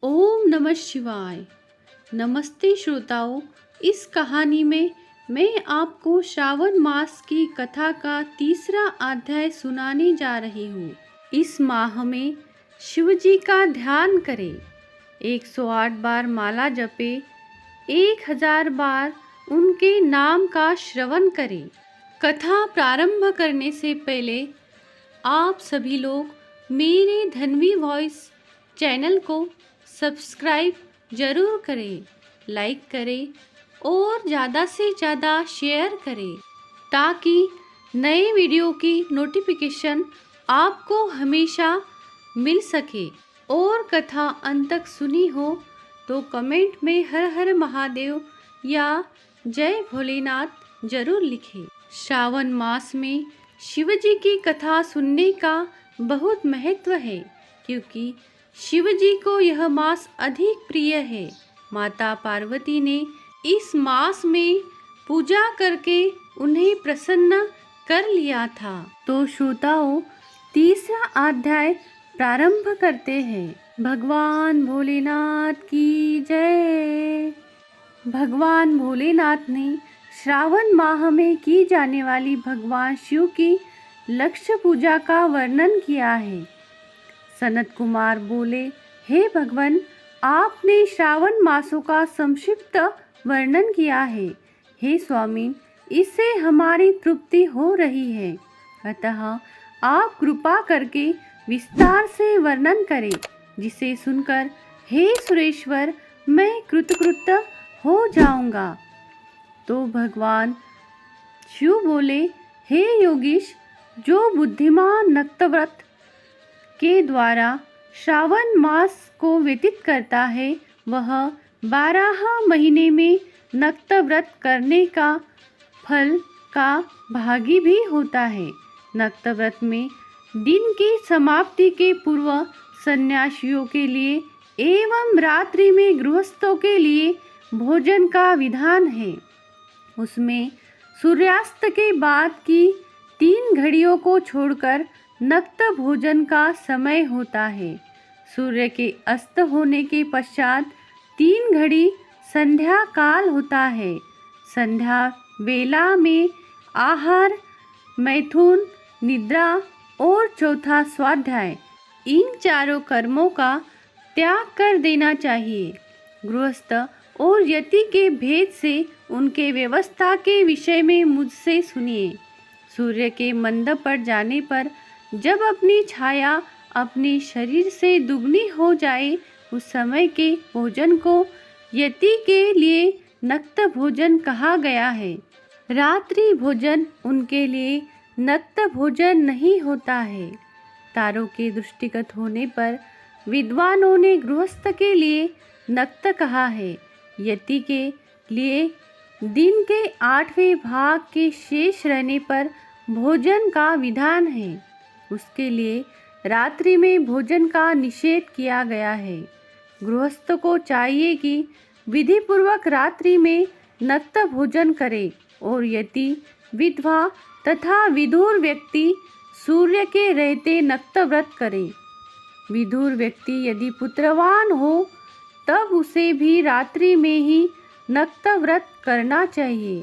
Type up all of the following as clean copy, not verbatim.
ओम नमः शिवाय। नमस्ते श्रोताओं, इस कहानी में मैं आपको श्रावण मास की कथा का तीसरा अध्याय सुनाने जा रही हूँ। इस माह में शिव जी का ध्यान करें, 108 बार माला जपे, 1000 बार उनके नाम का श्रवण करें। कथा प्रारंभ करने से पहले आप सभी लोग मेरे धन्वी वॉइस चैनल को सब्सक्राइब जरूर करें, लाइक करें और ज़्यादा से ज़्यादा शेयर करें ताकि नए वीडियो की नोटिफिकेशन आपको हमेशा मिल सके। और कथा अंत तक सुनी हो तो कमेंट में हर हर महादेव या जय भोलेनाथ जरूर लिखें। श्रावण मास में शिव जी की कथा सुनने का बहुत महत्व है क्योंकि शिव जी को यह मास अधिक प्रिय है। माता पार्वती ने इस मास में पूजा करके उन्हें प्रसन्न कर लिया था। तो श्रोताओं, तीसरा अध्याय प्रारंभ करते हैं। भगवान भोलेनाथ की जय। भगवान भोलेनाथ ने श्रावण माह में की जाने वाली भगवान शिव की लक्ष्य पूजा का वर्णन किया है। सनत कुमार बोले, हे भगवान, आपने श्रावण मासों का संक्षिप्त वर्णन किया है। हे स्वामी, इससे हमारी तृप्ति हो रही है, अतः आप कृपा करके विस्तार से वर्णन करें, जिसे सुनकर हे सुरेश्वर मैं कृतकृत हो जाऊंगा। तो भगवान शिव बोले, हे योगीश, जो बुद्धिमान नक्तव्रत के द्वारा श्रावण मास को व्यतीत करता है वह 12 महीने में नक्तव्रत करने का फल का भागी भी होता है। नक्तव्रत में दिन की समाप्ति के पूर्व सन्यासियों के लिए एवं रात्रि में गृहस्थों के लिए भोजन का विधान है। उसमें सूर्यास्त के बाद की 3 घड़ियों को छोड़कर नक्त भोजन का समय होता है। सूर्य के अस्त होने के पश्चात 3 घड़ी संध्या काल होता है। संध्या वेला में आहार, मैथुन, निद्रा और चौथा स्वाध्याय, इन चारों कर्मों का त्याग कर देना चाहिए। गृहस्थ और यति के भेद से उनके व्यवस्था के विषय में मुझसे सुनिए। सूर्य के मंद पड़ जाने पर जब अपनी छाया अपने शरीर से दुगनी हो जाए, उस समय के भोजन को यति के लिए नक्त भोजन कहा गया है। रात्रि भोजन उनके लिए नक्त भोजन नहीं होता है। तारों के दृष्टिगत होने पर विद्वानों ने गृहस्थ के लिए नक्त कहा है। यति के लिए दिन के 8वें भाग के शेष रहने पर भोजन का विधान है। उसके लिए रात्रि में भोजन का निषेध किया गया है। गृहस्थ को चाहिए कि विधि पूर्वक रात्रि में नक्त भोजन करे और यति, विधवा तथा विधुर व्यक्ति सूर्य के रहते नक्त व्रत करे। विधुर व्यक्ति यदि पुत्रवान हो तब उसे भी रात्रि में ही नक्त व्रत करना चाहिए।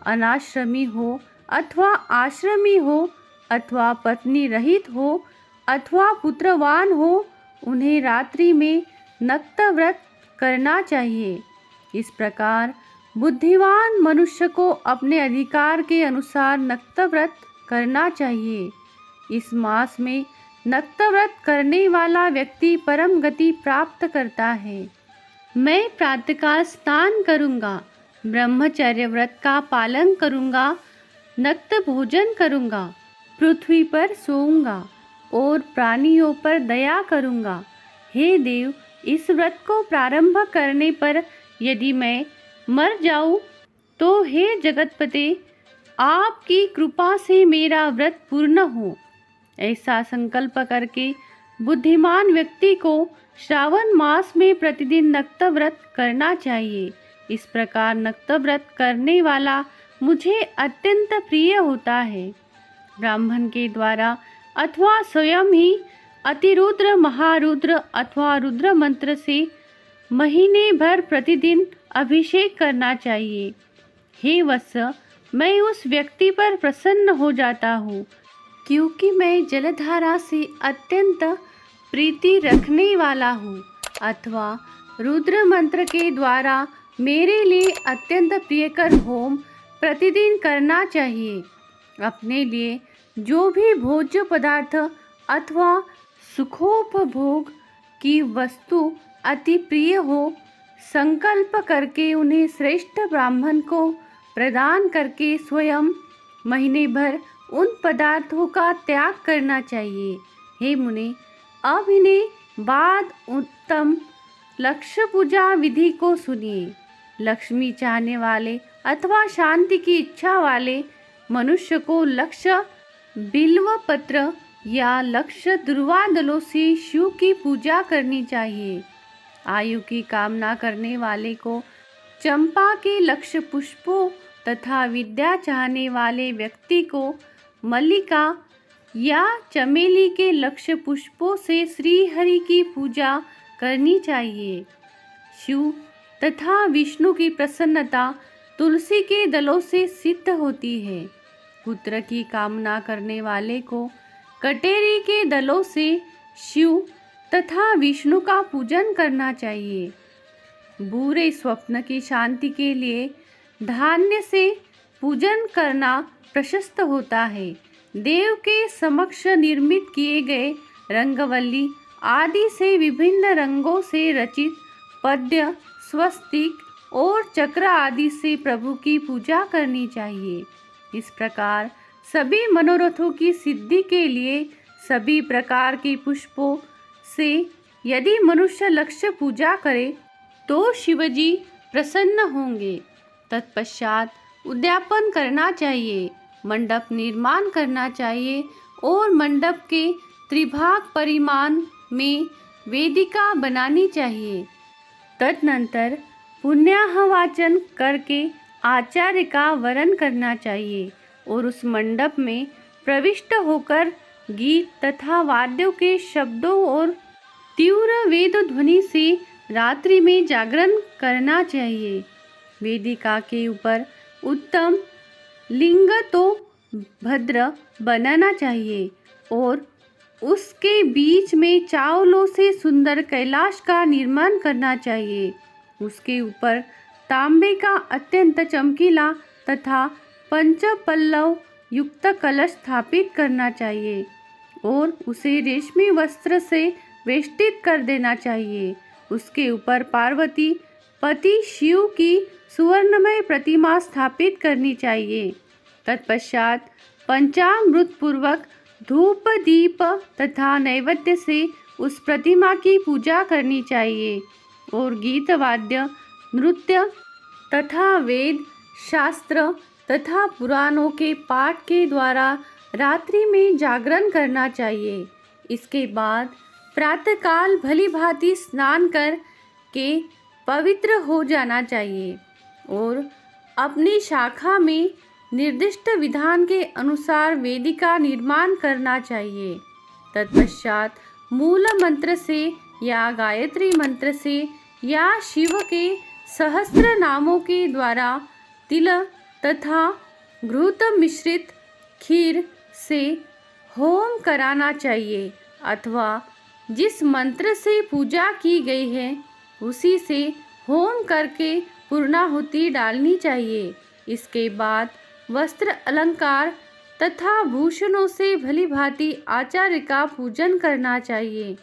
अनाश्रमी हो अथवा आश्रमी हो अथवा पत्नी रहित हो अथवा पुत्रवान हो, उन्हें रात्रि में नक्त व्रत करना चाहिए। इस प्रकार बुद्धिमान मनुष्य को अपने अधिकार के अनुसार नक्त व्रत करना चाहिए। इस मास में नक्त व्रत करने वाला व्यक्ति परम गति प्राप्त करता है। मैं प्रातःकाल स्नान करूँगा, ब्रह्मचर्य व्रत का पालन करूँगा, नक्त भोजन करूँगा, पृथ्वी पर सोऊंगा और प्राणियों पर दया करूँगा। हे देव, इस व्रत को प्रारंभ करने पर यदि मैं मर जाऊँ तो हे जगतपते, आपकी कृपा से मेरा व्रत पूर्ण हो। ऐसा संकल्प करके बुद्धिमान व्यक्ति को श्रावण मास में प्रतिदिन नक्त व्रत करना चाहिए। इस प्रकार नक्त व्रत करने वाला मुझे अत्यंत प्रिय होता है। ब्राह्मण के द्वारा अथवा स्वयं ही अतिरुद्र, महारुद्र अथवा रुद्र मंत्र से महीने भर प्रतिदिन अभिषेक करना चाहिए। हे वत्स, मैं उस व्यक्ति पर प्रसन्न हो जाता हूँ क्योंकि मैं जलधारा से अत्यंत प्रीति रखने वाला हूँ। अथवा रुद्र मंत्र के द्वारा मेरे लिए अत्यंत प्रियकर होम प्रतिदिन करना चाहिए। अपने लिए जो भी भोज्य पदार्थ अथवा सुखोपभोग की वस्तु अति प्रिय हो, संकल्प करके उन्हें श्रेष्ठ ब्राह्मण को प्रदान करके स्वयं महीने भर उन पदार्थों का त्याग करना चाहिए। हे मुनि, अब इन्हें बाद उत्तम लक्ष्य पूजा विधि को सुनिए। लक्ष्मी चाहने वाले अथवा शांति की इच्छा वाले मनुष्य को लक्ष्य बिल्व पत्र या लक्ष्य दुर्वादलों से शिव की पूजा करनी चाहिए। आयु की कामना करने वाले को चंपा के लक्ष्य पुष्पों तथा विद्या चाहने वाले व्यक्ति को मल्लिका या चमेली के लक्ष्य पुष्पों से श्री हरि की पूजा करनी चाहिए। शिव तथा विष्णु की प्रसन्नता तुलसी के दलों से सिद्ध होती है। पुत्र की कामना करने वाले को कटेरी के दलों से शिव तथा विष्णु का पूजन करना चाहिए। बुरे स्वप्न की शांति के लिए धान्य से पूजन करना प्रशस्त होता है। देव के समक्ष निर्मित किए गए रंगवल्ली आदि से विभिन्न रंगों से रचित पद्य, स्वस्तिक और चक्र आदि से प्रभु की पूजा करनी चाहिए। इस प्रकार सभी मनोरथों की सिद्धि के लिए सभी प्रकार के पुष्पों से यदि मनुष्य लक्ष्य पूजा करे तो शिवजी प्रसन्न होंगे। तत्पश्चात उद्यापन करना चाहिए, मंडप निर्माण करना चाहिए और मंडप के त्रिभाग परिमाण में वेदिका बनानी चाहिए। तदनंतर पुण्याहवाचन करके आचार्य का वरण करना चाहिए और उस मंडप में प्रविष्ट होकर गीत तथा वाद्यों के शब्दों और तीव्र वेद ध्वनि से रात्रि में जागरण करना चाहिए। वेदिका के ऊपर उत्तम लिंग तो भद्र बनाना चाहिए और उसके बीच में चावलों से सुंदर कैलाश का निर्माण करना चाहिए। उसके ऊपर तांबे का अत्यंत चमकीला तथा पंचपल्लव युक्त कलश स्थापित करना चाहिए और उसे रेशमी वस्त्र से वेष्टित कर देना चाहिए। उसके ऊपर पार्वती पति शिव की सुवर्णमय प्रतिमा स्थापित करनी चाहिए। तत्पश्चात पंचामृत पूर्वक धूप दीप तथा नैवेद्य से उस प्रतिमा की पूजा करनी चाहिए और गीत वाद्य नृत्य तथा वेद शास्त्र तथा पुराणों के पाठ के द्वारा रात्रि में जागरण करना चाहिए। इसके बाद प्रातःकाल भली भांति स्नान कर के पवित्र हो जाना चाहिए और अपनी शाखा में निर्दिष्ट विधान के अनुसार वेदिका निर्माण करना चाहिए। तत्पश्चात मूल मंत्र से या गायत्री मंत्र से या शिव के सहस्त्र नामों के द्वारा तिल तथा घृत मिश्रित खीर से होम कराना चाहिए अथवा जिस मंत्र से पूजा की गई है उसी से होम करके पूर्णाहुति डालनी चाहिए। इसके बाद वस्त्र अलंकार तथा भूषणों से भली भांति आचार्य का पूजन करना चाहिए।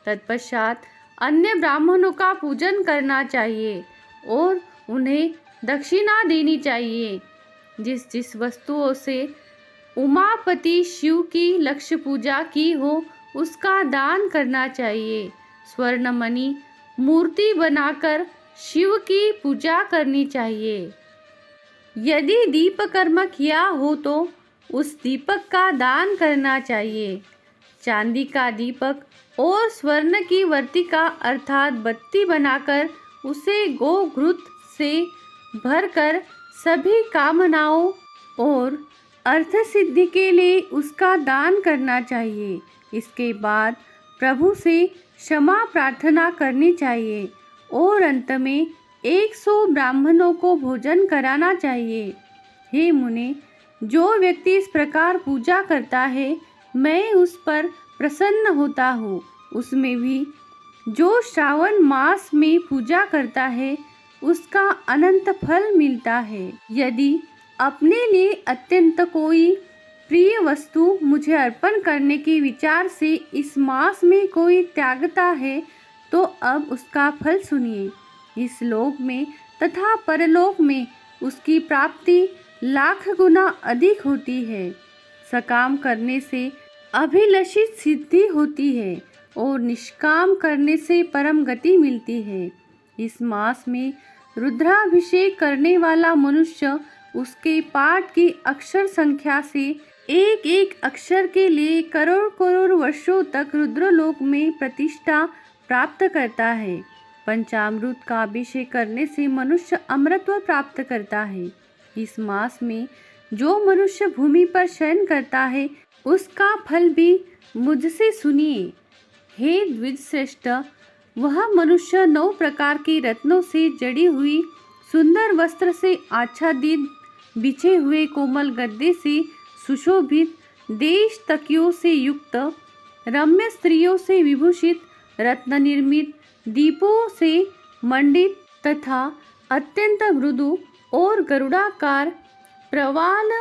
तत्पश्चात अन्य ब्राह्मणों का पूजन करना चाहिए और उन्हें दक्षिणा देनी चाहिए। जिस जिस वस्तुओं से उमापति शिव की लक्ष्य पूजा की हो उसका दान करना चाहिए। स्वर्ण मणि मूर्ति बनाकर शिव की पूजा करनी चाहिए। यदि दीप कर्म किया हो तो उस दीपक का दान करना चाहिए। चांदी का दीपक और स्वर्ण की वर्तिका अर्थात बत्ती बनाकर उसे गोघृत से भरकर सभी कामनाओं और अर्थ सिद्धि के लिए उसका दान करना चाहिए। इसके बाद प्रभु से क्षमा प्रार्थना करनी चाहिए और अंत में 100 ब्राह्मणों को भोजन कराना चाहिए। हे मुने, जो व्यक्ति इस प्रकार पूजा करता है मैं उस पर प्रसन्न होता हूँ। उसमें भी जो श्रावण मास में पूजा करता है उसका अनंत फल मिलता है। यदि अपने लिए अत्यंत कोई प्रिय वस्तु मुझे अर्पण करने के विचार से इस मास में कोई त्यागता है तो अब उसका फल सुनिए। इस लोक में तथा परलोक में उसकी प्राप्ति लाख गुना अधिक होती है। सकाम करने से अभिलषित सिद्धि होती है और निष्काम करने से परम गति मिलती है। इस मास में रुद्राभिषेक करने वाला मनुष्य उसके पाठ की अक्षर संख्या से एक एक अक्षर के लिए करोड़ करोड़ वर्षों तक रुद्रलोक में प्रतिष्ठा प्राप्त करता है। पंचामृत का अभिषेक करने से मनुष्य अमरत्व प्राप्त करता है। इस मास में जो मनुष्य भूमि पर शयन करता है उसका फल भी मुझसे सुनिए। हे द्विजश्रेष्ठ, वह मनुष्य 9 प्रकार के रत्नों से जड़ी हुई सुंदर वस्त्र से आच्छादित बिछे हुए कोमल गद्दे से सुशोभित, देश तकियों से युक्त, रम्य स्त्रियों से विभूषित, रत्न निर्मित, दीपों से मंडित तथा अत्यंत मृदु और गरुड़ाकार प्रवाल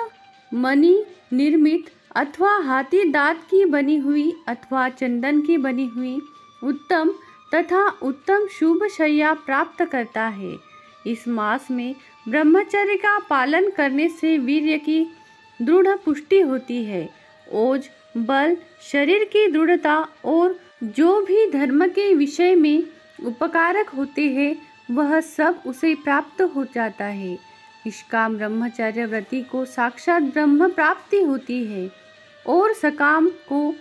मणि निर्मित अथवा हाथी दांत की बनी हुई अथवा चंदन की बनी हुई उत्तम तथा उत्तम शुभ शैया प्राप्त करता है। इस मास में ब्रह्मचर्य का पालन करने से वीर्य की दृढ़ पुष्टि होती है। ओज, बल, शरीर की दृढ़ता और जो भी धर्म के विषय में उपकारक होते हैं वह सब उसे प्राप्त हो जाता है। निष्काम ब्रह्मचर्य व्रती को साक्षात ब्रह्म प्राप्ति होती है और सकाम को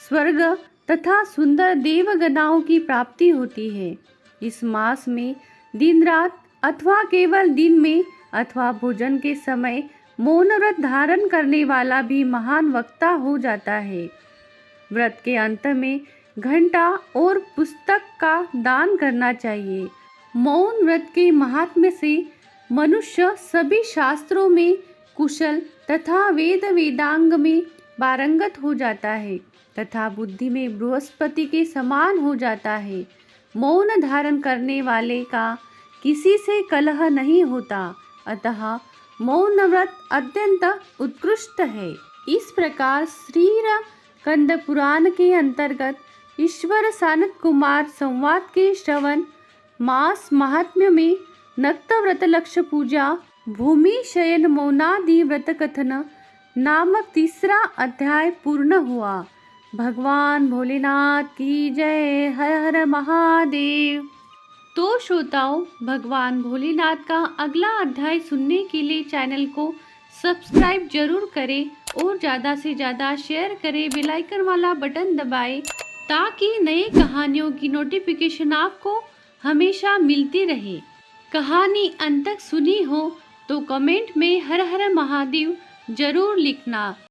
स्वर्ग तथा सुंदर देवगणाओं की प्राप्ति होती है। इस मास में दिन रात अथवा केवल दिन में अथवा भोजन के समय मौन व्रत धारण करने वाला भी महान वक्ता हो जाता है। व्रत के अंत में घंटा और पुस्तक का दान करना चाहिए। मौन व्रत के महात्म्य से मनुष्य सभी शास्त्रों में कुशल तथा वेद वेदांग में पारंगत हो जाता है तथा बुद्धि में बृहस्पति के समान हो जाता है। मौन धारण करने वाले का किसी से कलह नहीं होता, अतः मौन व्रत अत्यंत उत्कृष्ट है। इस प्रकार श्री कंद पुराण के अंतर्गत ईश्वर सानत कुमार संवाद के श्रवण, मास महात्म्य में नक्त व्रत लक्ष्य पूजा, भूमि शयन मौनादि व्रत कथन नामक तीसरा अध्याय पूर्ण हुआ। भगवान भोलेनाथ की जय। हर हर महादेव। तो श्रोताओं, भगवान भोलेनाथ का अगला अध्याय सुनने के लिए चैनल को सब्सक्राइब जरूर करें और ज़्यादा से ज़्यादा शेयर करें, बेल आइकन वाला बटन दबाएं ताकि नई कहानियों की नोटिफिकेशन आपको हमेशा मिलती रहे। कहानी अंत तक सुनी हो तो कमेंट में हर हर महादेव जरूर लिखना।